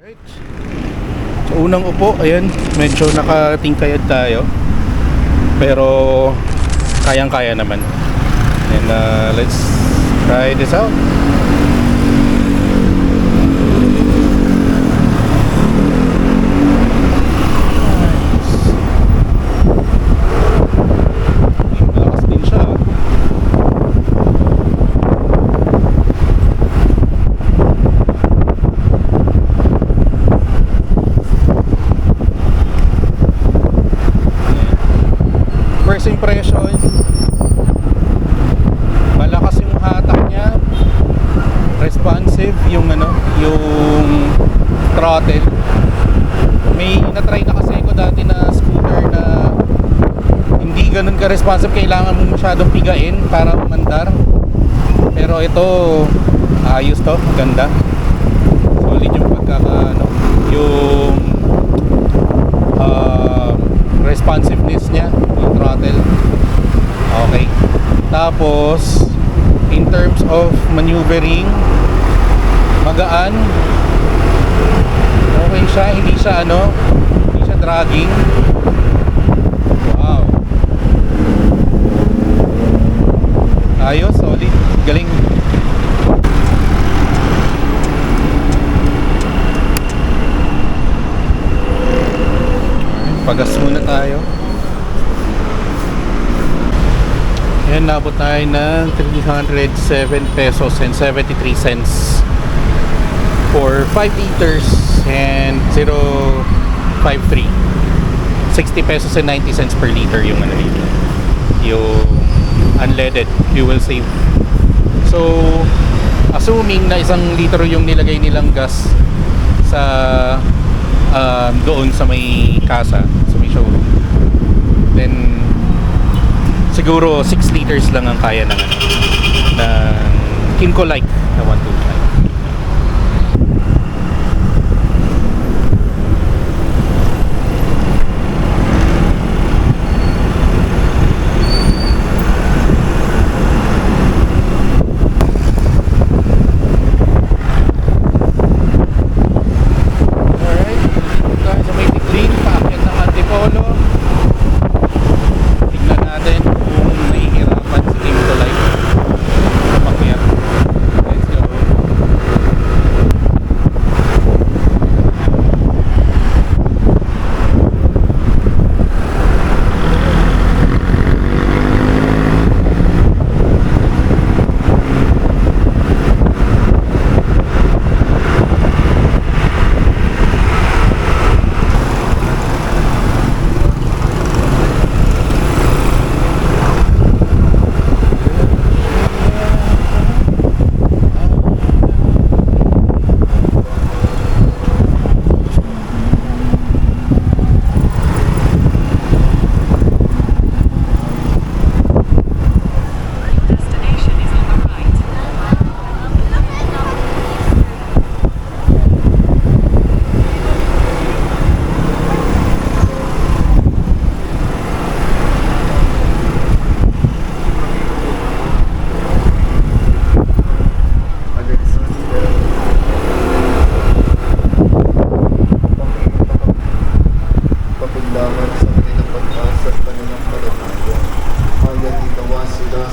Alright. So, unang upo, ayan, medyo nakatingkayad tayo. Pero kayang-kaya naman. And let's try this out. Malakas din siya. First impression, malakas yung hatak niya, responsive yung yung throttle. May na-try na kasi ko dati na scooter na hindi ganun ka-responsive, kailangan mo masyadong pigain para umandar. Pero ito, ayos to, maganda. Solid yung yung responsiveness niya, yung throttle. Okay. Tapos in terms of maneuvering, magaan. Okay siya, hindi siya dragging. Wow. Ayos, solid. Galing. Pagas muna tayo. Ayan, nabot tayo ng 307 pesos and 73 cents for 5 liters and 0.53. 60 pesos and 90 cents per liter yung yung unleaded fuel save. So assuming na 1 litro yung nilagay nilang gas sa doon sa may kasa, sa may showroom, then siguro 6 liters lang ang kaya ng Kimco Like na 125.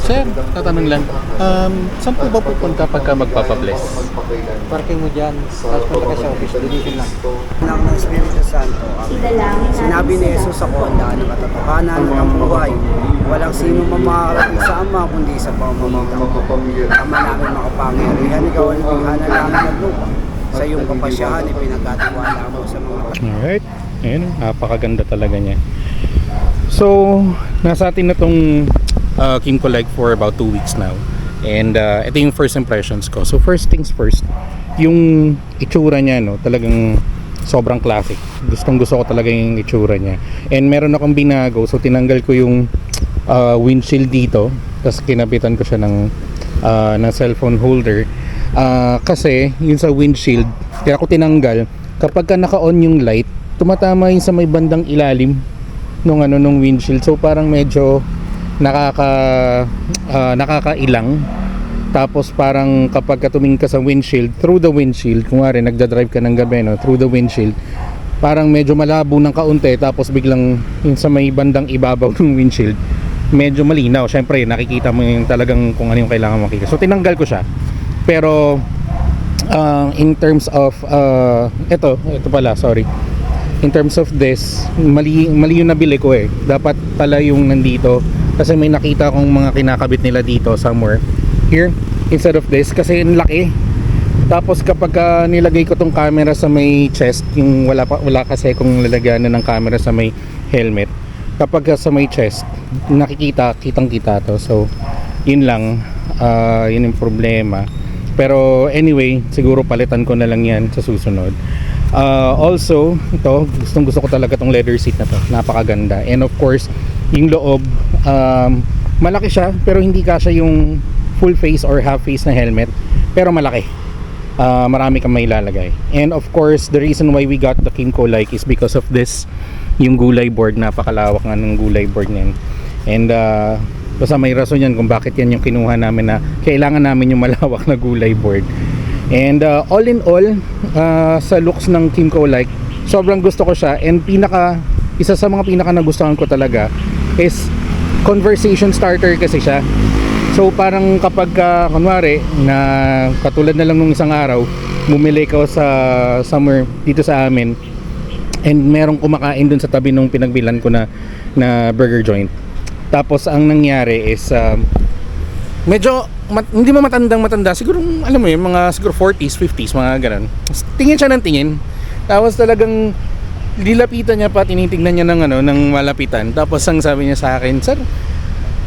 Sir, tatanong lang, saan po ba pupunta pagka magpapabless? Parking mo dyan, tapos punta ka sa office, dinitin lang. Anak ng Espiritu Santo, sinabi ni Jesus sa konda ng katotohanan ng buhay, walang sino mamakarating sa Ama kundi sa pamamagitan ko. Ama namin makapangyarihan, ikaw ang tinghanan namin ng lupa. Sa iyong kapasyahan, ipinagkatiwala mo sa mga Alright, ayun, napakaganda talaga niya. So, nasa atin na tong Kimco Like for about 2 weeks now. And ito yung first impressions ko. So first things first, yung itsura niya, talagang sobrang classic. Gusto ko talaga yung itsura niya. And meron akong binago, so tinanggal ko yung windshield dito, tapos kinapitan ko siya ng cellphone holder. Kasi yun sa windshield, kaya ko tinanggal, kapag ka naka-on yung light, tumatama yun sa may bandang ilalim nung windshield. So parang medyo nakakailang Tapos parang kapag tumingin ka sa windshield, through the windshield, kung nga nagda-drive ka ng gabi, no, through the windshield, parang medyo malabo ng kaunti, tapos biglang yung sa may bandang ibabaw ng windshield, medyo malinaw. Syempre, nakikita mo yung talagang kung ano yung kailangan makita. So tinanggal ko siya. Pero in terms of ito pala, sorry. In terms of this, mali yung nabili ko eh. Dapat pala yung nandito kasi may nakita kong mga kinakabit nila dito somewhere here instead of this kasi ang laki. Tapos kapag nilagay ko tong camera sa may chest, yung wala kasi kung lalagyan ng camera sa may helmet. Kapag sa may chest, kitang-kita to. So, yun lang, yun yung problema. Pero anyway, siguro palitan ko na lang yan sa susunod. Also, ito, gusto ko talaga tong leather seat na to. Napakaganda. And of course, yung loob, malaki siya, pero hindi kasya yung full face or half face na helmet. Pero malaki. Marami kang may lalagay. And of course, the reason why we got the Kimco Like is because of this, yung gulay board. Napakalawak nga ng gulay board niyan. And basta may rason yan kung bakit yan yung kinuha namin, na kailangan namin yung malawak na gulay board. And all in all, sa looks ng Kimco Like, sobrang gusto ko siya. And isa sa mga pinaka nagustuhan ko talaga is conversation starter kasi siya. So parang kapag kunwari na katulad na lang nung isang araw, bumili ka sa somewhere dito sa amin and merong kumakain dun sa tabi nung pinagbilan ko na burger joint. Tapos ang nangyari is medyo hindi mo matanda, siguro alam mo yun, mga siguro 40s, 50s, mga ganun. Tingin siya ng tingin. Tapos talagang dilapitan niya pa, tinitingnan niya ng malapitan. Tapos ang sabi niya sa akin, "Sir,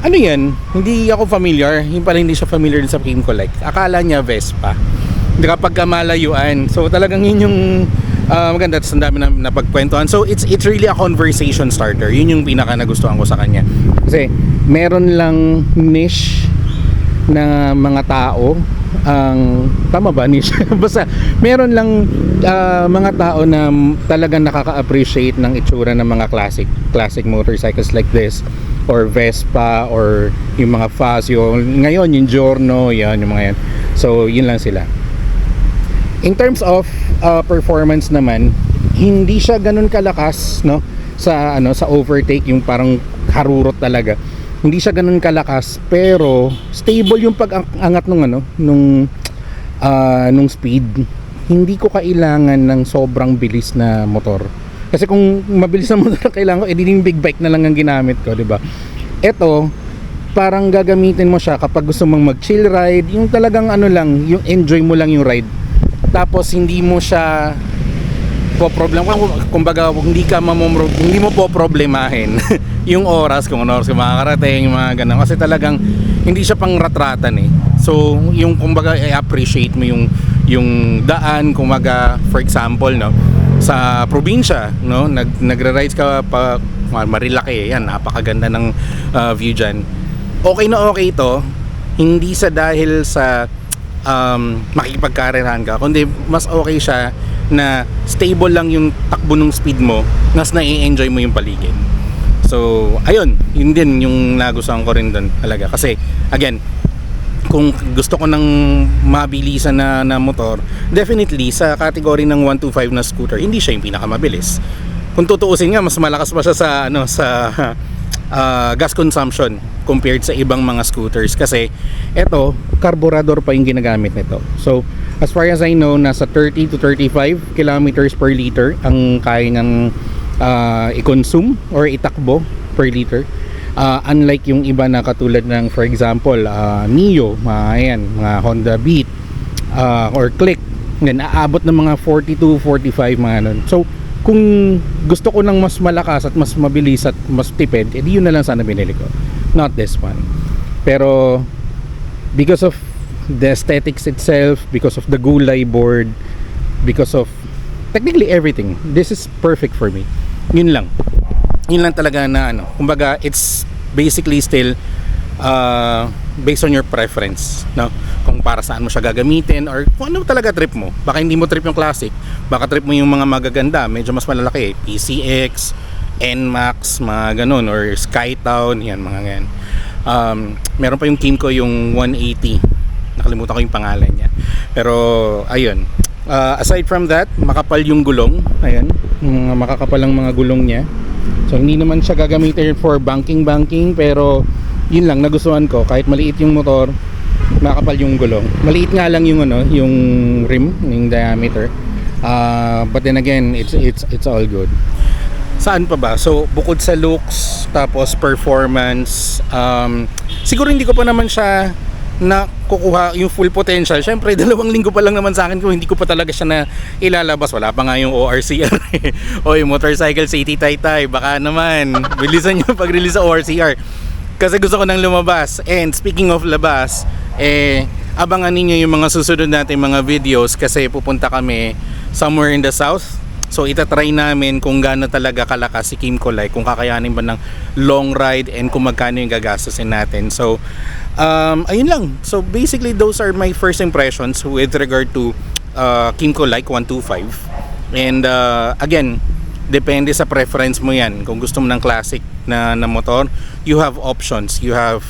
ano yan? Hindi ako familiar." Yung pala hindi siya familiar din sa Kimco Like. Akala niya Vespa. Kapag malayuan. So talagang yun yung maganda. Tapos ang dami na napagkwentuhan. So it's really a conversation starter. Yun yung pinaka nagustuhan ko sa kanya. Kasi meron lang niche na mga tao ang tama ba niche? Basta meron lang mga tao na talagang nakaka-appreciate ng itsura ng mga classic motorcycles like this, or Vespa, or yung mga Fazio. Ngayon yung Giorno, yan yung mga yan. So yun lang sila. In terms of performance naman, hindi siya ganun kalakas, no, sa overtake, yung parang harurot talaga. Hindi siya ganun kalakas, pero stable yung pag-angat nung speed. Hindi ko kailangan ng sobrang bilis na motor. Kasi kung mabilis na motor kailangan ko, edi yung big bike na lang ang ginamit ko, 'di ba? Ito, parang gagamitin mo siya kapag gusto mong mag-chill ride, yung talagang lang, yung enjoy mo lang yung ride. Tapos hindi mo siya kumbaga hindi mo po problemahin yung oras, kung ano oras ka makakarating, mga ganun. Kasi talagang hindi siya pang ratratan eh. So yung kumbaga i-appreciate mo yung daan, kumbaga for example, no, sa probinsya, no, nagra-rides ka pa Marilaki, yan, napakaganda ng view dyan. Okay na okay ito, hindi sa dahil sa makikipagkarerahan ka, kundi mas okay siya na stable lang yung takbo ng speed mo, nas na-enjoy mo yung paligid. So ayun, yun din yung nagustuhan ko rin doon talaga. Kasi again, kung gusto ko ng mabilisan na motor, definitely sa category ng 125 na scooter, hindi siya yung pinakamabilis. Kung tutuusin nga, mas malakas pa siya sa gas consumption compared sa ibang mga scooters, kasi eto, carburetor pa yung ginagamit nito. So as far as I know, nasa 30 to 35 kilometers per liter ang kaya ng i-consume or itakbo per liter. Unlike yung iba na katulad ng, for example, Neo, mga Honda Beat, or Click, then aabot ng mga 42, 45, mga nun. So kung gusto ko ng mas malakas at mas mabilis at mas tipid, edi yun na lang sana binili ko, not this one. Pero because of the aesthetics itself, because of the gulay board, because of technically everything, this is perfect for me. Yun lang talaga na kumbaga it's basically still based on your preference, no? Kung para saan mo siya gagamitin, or kung ano talaga trip mo. Baka hindi mo trip yung classic, baka trip mo yung mga magaganda, medyo mas malalaki, PCX, NMAX, mga ganun, or Skytown, yan, mga ganyan. Meron pa yung Kimco, yung 180 na nakalimutan ko yung pangalan niya. Pero ayun, aside from that, makapal yung gulong. Ayan, makakapal ang mga gulong niya. So hindi naman siya gagamitin for banking, pero yun lang nagustuhan ko, kahit maliit yung motor, makapal yung gulong. Maliit nga lang yung yung rim, yung diameter. But then again, it's all good. Saan pa ba? So bukod sa looks, tapos performance, siguro hindi ko pa naman siya na kukuha yung full potential. Syempre 2 linggo pa lang naman sa akin kung hindi ko pa talaga siya na ilalabas. Wala pa nga yung ORCR o yung Motorcycle City Taytay, baka naman bilisan nyo pag-release sa ORCR kasi gusto ko nang lumabas. And speaking of labas, abangan ninyo yung mga susunod natin mga videos kasi pupunta kami somewhere in the south. So itatry namin kung gaano talaga kalakas si Kymco Like, kung kakayanin ba ng long ride and kung magkano yung gagastusin natin. So ayun lang. So basically those are my first impressions with regard to Kymco Like 125. And again, depende sa preference mo yan. Kung gusto mo ng classic na motor, you have options. You have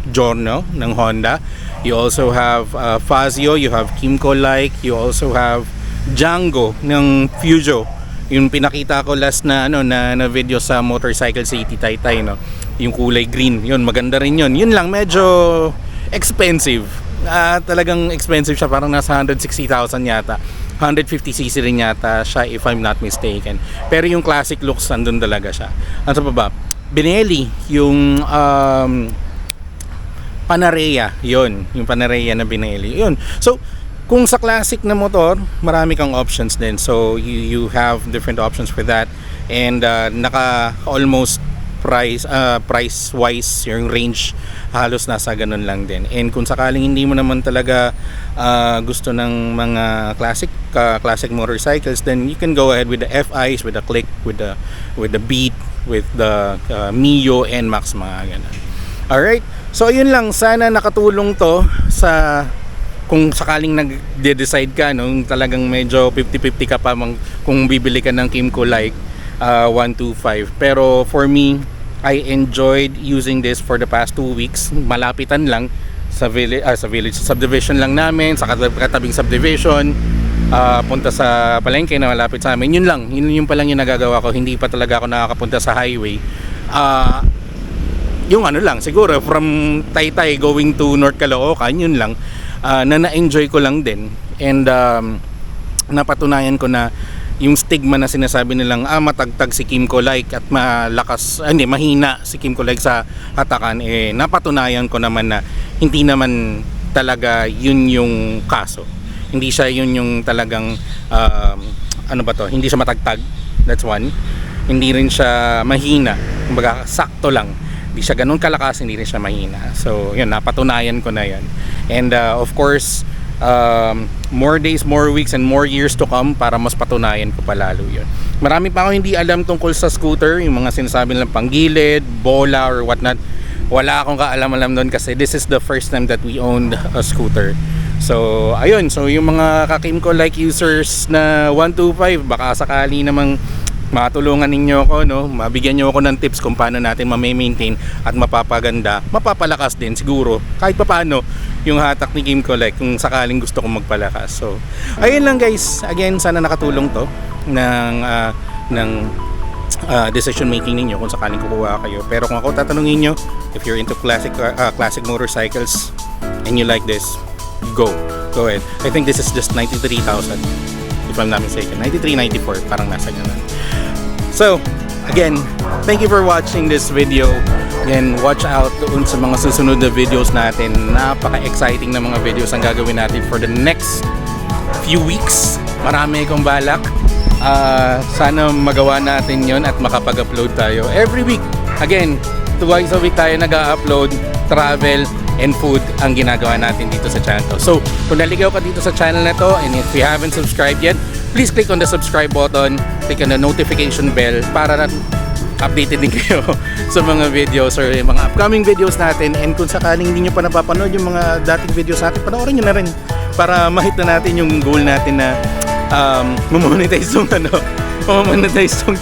Giorno ng Honda. You also have Fazio. You have Kymco Like. You also have Django ng Fujo, yung pinakita ko last na na video sa Motorcycle City Taytay, no, yung kulay green, yun maganda rin yun. Yun lang medyo expensive, talagang expensive siya, parang nasa 160,000 yata, 150cc rin yata siya if I'm not mistaken, pero yung classic looks andun talaga siya. Ano pa ba? Benelli, yung Panarea, yun yung Panarea na Benelli, yun. So kung sa classic na motor, marami kang options din. So you have different options for that. And naka almost price wise yung range halos nasa ganun lang din. And kung sakaling hindi mo naman talaga gusto ng mga classic motorcycles, then you can go ahead with the FIs, with the Click, with the Beat, with the Mio and Max, mga ganun. Alright, so yun lang, sana nakatulong to sa kung sakaling nag-decide ka, talagang medyo 50-50 ka pa kung bibili ka ng Kymco Like 125. Pero for me, I enjoyed using this for the past 2 weeks. Malapitan lang sa subdivision lang namin, sa katabing subdivision, punta sa palengke na malapit sa amin. Yun lang, yun pa lang yung nagagawa ko. Hindi pa talaga ako nakakapunta sa highway. Yung lang, siguro from Taytay going to North Caloocan, yun lang. Na-enjoy ko lang din. And napatunayan ko na yung stigma na sinasabi nilang matagtag si Kymco Like at mahina si Kymco Like sa hatakan, napatunayan ko naman na hindi naman talaga yun yung kaso. Hindi siya yun yung talagang hindi siya matagtag, that's one. Hindi rin siya mahina, kumbaga sakto lang. Hindi siya ganun kalakas, hindi rin siya mahina. So yun, napatunayan ko na yan. And of course, more days, more weeks, and more years to come para mas patunayan ko palalo yun. Marami pa ako hindi alam tungkol sa scooter, yung mga sinasabi nilang panggilid, bola or whatnot. Wala akong kaalam-alam doon kasi this is the first time that we owned a scooter. So ayun, so yung mga ka-Kymco Like users na 125, baka sakali namang matulungan ninyo ako, mabigyan nyo ako ng tips kung paano natin ma-maintain at mapapaganda, mapapalakas din siguro kahit paano yung hatak ni Kymco Like kung sakaling gusto kong magpalakas. So ayun lang guys, again sana nakatulong to ng decision making ninyo kung sakaling kukuha kayo. Pero kung ako tatanungin nyo, if you're into classic motorcycles and you like this, go ahead. I think this is just 93,000 if I'm not mistaken, 93-94, parang nasa ganun. So again, thank you for watching this video. Again, watch out doon sa mga susunod na videos natin. Napaka-exciting na mga videos ang gagawin natin for the next few weeks. Marami akong balak. Sana magawa natin yon at makapag-upload tayo every week. Again, twice a week tayo nag-upload. Travel and food ang ginagawa natin dito sa channel to. So kung naligaw ka dito sa channel na to and if you haven't subscribed yet, please click on the subscribe button, click on the notification bell para updated din kayo sa mga videos or yung mga upcoming videos natin. And kung sakaling hindi nyo pa napapanood yung mga dating videos natin, panoorin nyo na rin para mahit na natin yung goal natin na mamonetize tong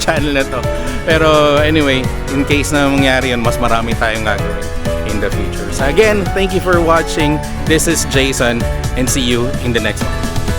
channel na to. Pero anyway, in case na mangyari yun, mas marami tayong gagawin in the future. So again, thank you for watching. This is Jason and see you in the next one.